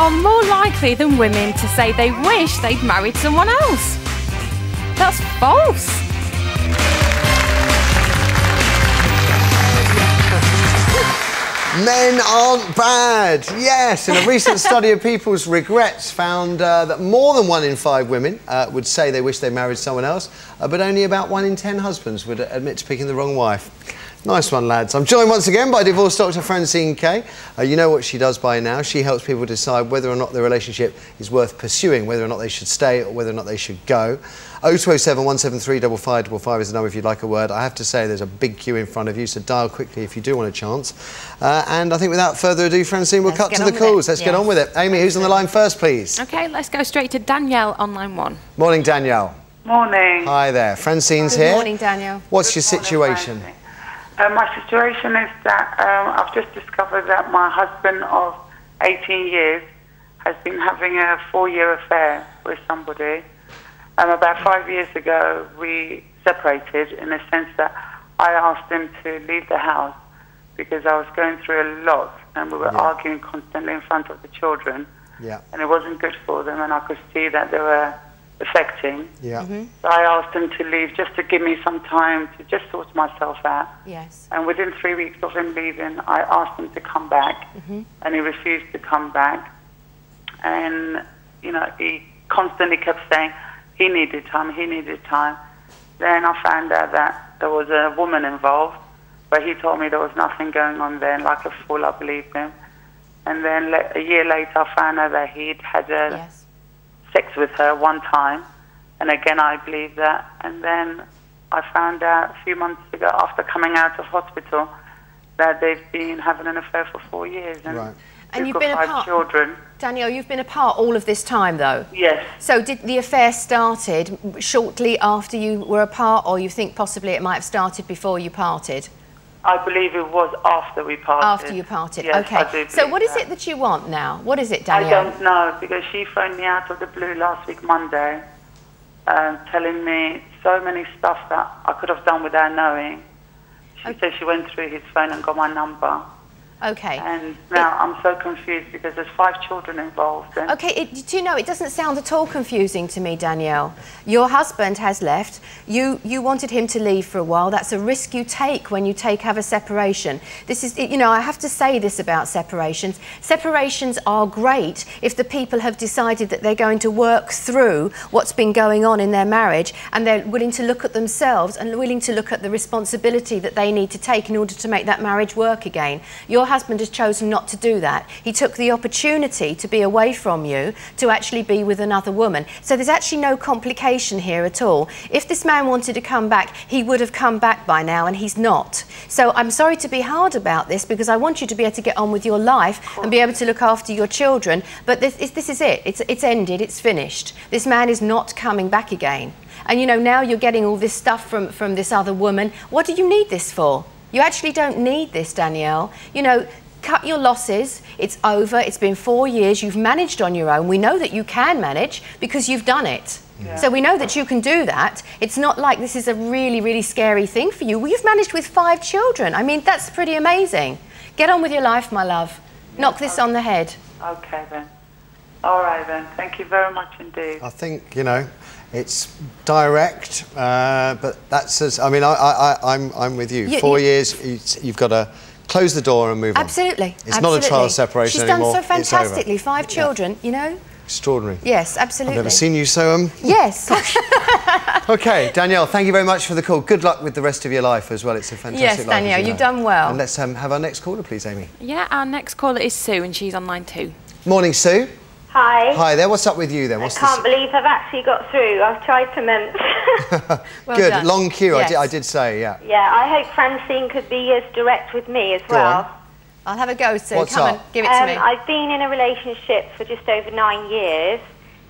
are more likely than women to say they wish they'd married someone else. That's false. Men aren't bad. Yes, in a recent study of people's regrets found that more than 1 in 5 women would say they wish they married someone else, but only about 1 in 10 husbands would admit to picking the wrong wife. Nice one, lads. I'm joined once again by divorce doctor Francine Kaye. You know what she does by now. She helps people decide whether or not their relationship is worth pursuing, whether or not they should stay or whether or not they should go. 0207 173 5555 is the number if you'd like a word. I have to say there's a big queue in front of you, so dial quickly if you do want a chance. And I think without further ado, Francine, we'll cut to the calls. Let's get on with it. Amy, who's on the line first, please? OK, let's go straight to Danielle on line 1. Morning, Danielle. Morning. Hi there. Francine's Good here. morning, Danielle. What's your situation? My situation is that I've just discovered that my husband of 18 years has been having a 4-year affair with somebody. About 5 years ago, we separated in the sense that I asked him to leave the house because I was going through a lot and we were arguing constantly in front of the children. Yeah. And it wasn't good for them, and I could see that they were affecting. Yeah. Mm-hmm. So I asked him to leave just to give me some time to just sort myself out. Yes. And within 3 weeks of him leaving, I asked him to come back, and he refused to come back. And, you know, he constantly kept saying he needed time, he needed time. Then I found out that there was a woman involved, but he told me there was nothing going on there, and like a fool, I believed him. And then a year later, I found out that he'd had sex with her one time, and again I believed that. And then I found out a few months ago, after coming out of hospital, that they've been having an affair for 4 years, and And you've you've got been 5 children. Danielle, you've been apart all of this time, though? Yes. So did the affair started shortly after you were apart, or you think possibly it might have started before you parted? I believe it was after we parted. After you parted, yes, okay. I do So what is that. it that you want now? What is it, Danielle? I don't know, because she phoned me out of the blue last week, Monday, telling me so many stuff that I could have done without knowing. She said she went through his phone and got my number. Okay. And now I'm so confused because there's 5 children involved. And okay, do you know, it doesn't sound at all confusing to me, Danielle. Your husband has left. You wanted him to leave for a while. That's a risk you take when you have a separation. This is, you know, I have to say this about separations. Separations are great if the people have decided that they're going to work through what's been going on in their marriage, and they're willing to look at themselves and willing to look at the responsibility that they need to take in order to make that marriage work again. Your husband has chosen not to do that. He took the opportunity to be away from you to actually be with another woman. So there's actually no complication here at all. If this man wanted to come back, he would have come back by now, and he's not. So I'm sorry to be hard about this, because I want you to be able to get on with your life and be able to look after your children. But this is it. It's ended. It's finished. This man is not coming back again. And, you know, now you're getting all this stuff from this other woman. What do you need this for? You actually don't need this, Danielle. You know, cut your losses. It's over. It's been 4 years. You've managed on your own. We know that you can manage because you've done it. Yeah. So we know that you can do that. It's not like this is a really, really scary thing for you. Well, you've managed with 5 children. I mean, that's pretty amazing. Get on with your life, my love. Knock this on the head. okay then. All right then. Thank you very much indeed. I think, you know, it's direct, but that's as, I mean, I'm with you. 4 years, you've got to close the door and move on. Absolutely. It's not a child separation anymore. She's done so fantastically. 5 children, you know. Extraordinary. Yes, absolutely. I've never seen you so, Yes. OK, Danielle, thank you very much for the call. Good luck with the rest of your life as well. It's a fantastic life. Yes, Danielle, you've done well. And let's have our next caller, please, Amy. Yeah, our next caller is Sue, and she's on line 2. Morning, Sue. Hi. Hi there. What's up with you then? I can't believe I've actually got through. I've tried to mince. Well Good. done. Long queue. Yes. I did say, yeah. Yeah, I hope Francine could be as direct with me as well. On. I'll have a go, Sue. What's Come up? on, give it to me. I've been in a relationship for just over 9 years.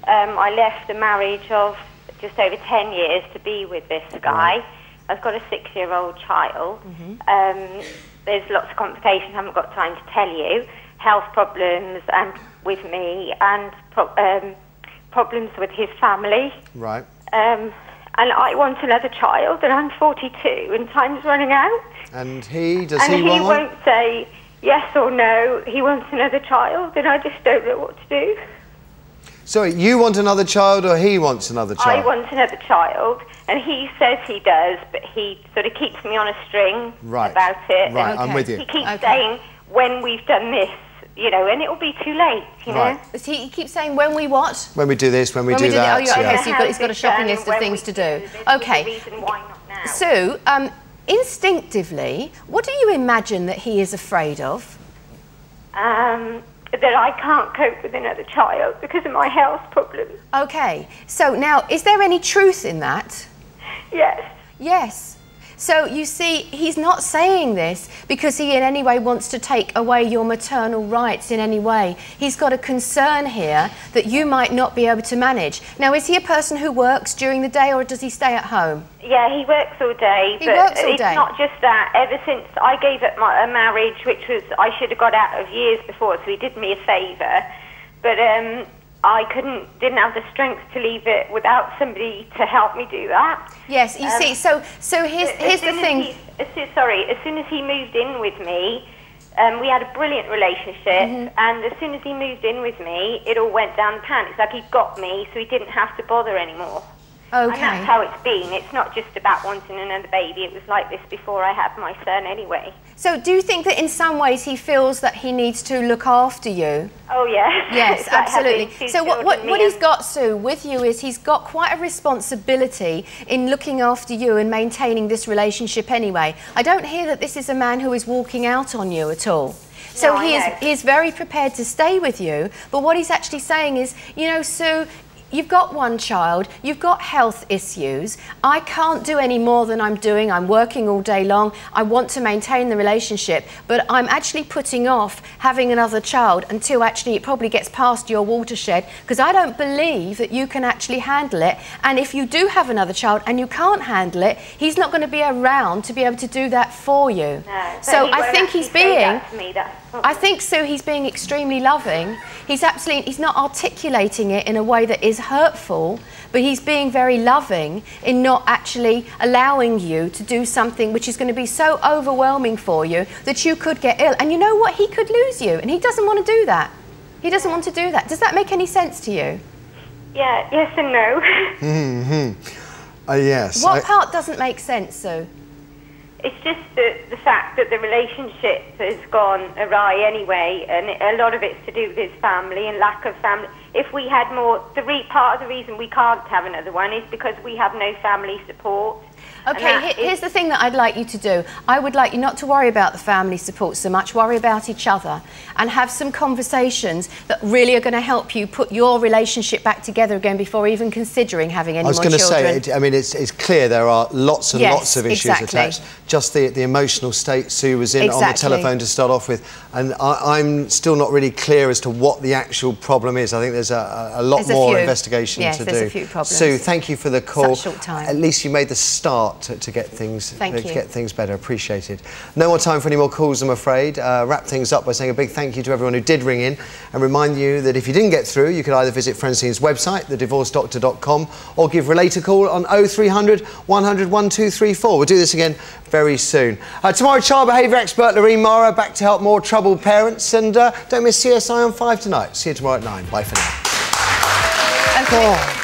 I left a marriage of just over 10 years to be with this guy. I've got a 6-year-old child. There's lots of complications I haven't got time to tell you. Health problems and with me, and problems with his family. Right. And I want another child, and I'm 42, and time's running out. And he, does and he want one? won't say, yes or no, he wants another child, and I just don't know what to do. Sorry, you want another child or he wants another child? I want another child, and he says he does, but he sort of keeps me on a string about it. Right, I'm with you. He keeps saying, when we've done this, you know, and it'll be too late, you know. He keeps saying, when we what? When we do this, when we do that. Oh, okay, so he's got a shopping list of things to do. Okay. Reason why not now. Sue, instinctively, what do you imagine that he is afraid of? That I can't cope with another child because of my health problems. Okay, so now, is there any truth in that? Yes. Yes. So you see, he's not saying this because he in any way wants to take away your maternal rights in any way. He's got a concern here that you might not be able to manage. Now, is he a person who works during the day or does he stay at home? Yeah, he works all day. He works all day. It's not just that. Ever since I gave up a marriage, which was I should have got out of years before, so he did me a favour. But I didn't have the strength to leave it without somebody to help me do that. Yes, you see, so here's the thing. As soon as he moved in with me, we had a brilliant relationship, and as soon as he moved in with me, it all went down the pan. It's like he got me, so he didn't have to bother anymore. Okay. And that's how it's been. It's not just about wanting another baby. It was like this before I had my son anyway. So do you think that in some ways he feels that he needs to look after you? Oh, yes. Yes, absolutely. So what he's got, Sue, with you is he's got quite a responsibility in looking after you and maintaining this relationship anyway. I don't hear that this is a man who is walking out on you at all. So No, he is very prepared to stay with you, but what he's actually saying is, you know, Sue, you've got one child, you've got health issues, I can't do any more than I'm doing, I'm working all day long, I want to maintain the relationship, but I'm actually putting off having another child until actually it probably gets past your watershed, because I don't believe that you can actually handle it, and if you do have another child and you can't handle it, he's not going to be around to be able to do that for you. No, so I think he's being... I think, Sue, he's being extremely loving. He's not articulating it in a way that is hurtful, but he's being very loving in not actually allowing you to do something which is going to be so overwhelming for you that you could get ill. And you know what? He could lose you, and he doesn't want to do that. He doesn't want to do that. Does that make any sense to you? Yeah, yes and no. Yes. What part doesn't make sense, Sue? It's just the fact that the relationship has gone awry anyway, and a lot of it's to do with his family and lack of family. If we had more, part of the reason we can't have another one is because we have no family support. Okay, here's the thing that I'd like you to do. I would like you not to worry about the family support so much, worry about each other and have some conversations that really are going to help you put your relationship back together again before even considering having any more children. I was going to say, I mean, it's clear there are lots and lots of issues attached. Just the emotional state Sue was in on the telephone to start off with, and I'm still not really clear as to what the actual problem is. I think there's a lot more investigation to do. Yes, there's a few problems. Sue, thank you for the call. Such short time. At least you made the start to get things better. Appreciated. No more time for any more calls, I'm afraid. Wrap things up by saying a big thank you to everyone who did ring in, and remind you that if you didn't get through, you could either visit Francine's website, thedivorcedoctor.com, or give Relate a call on 0300 100 1234. We'll do this again very soon. Tomorrow, child behaviour expert Lorraine Mara back to help more troubled parents, and don't miss CSI on 5 tonight. See you tomorrow at 9. Bye for now. Okay.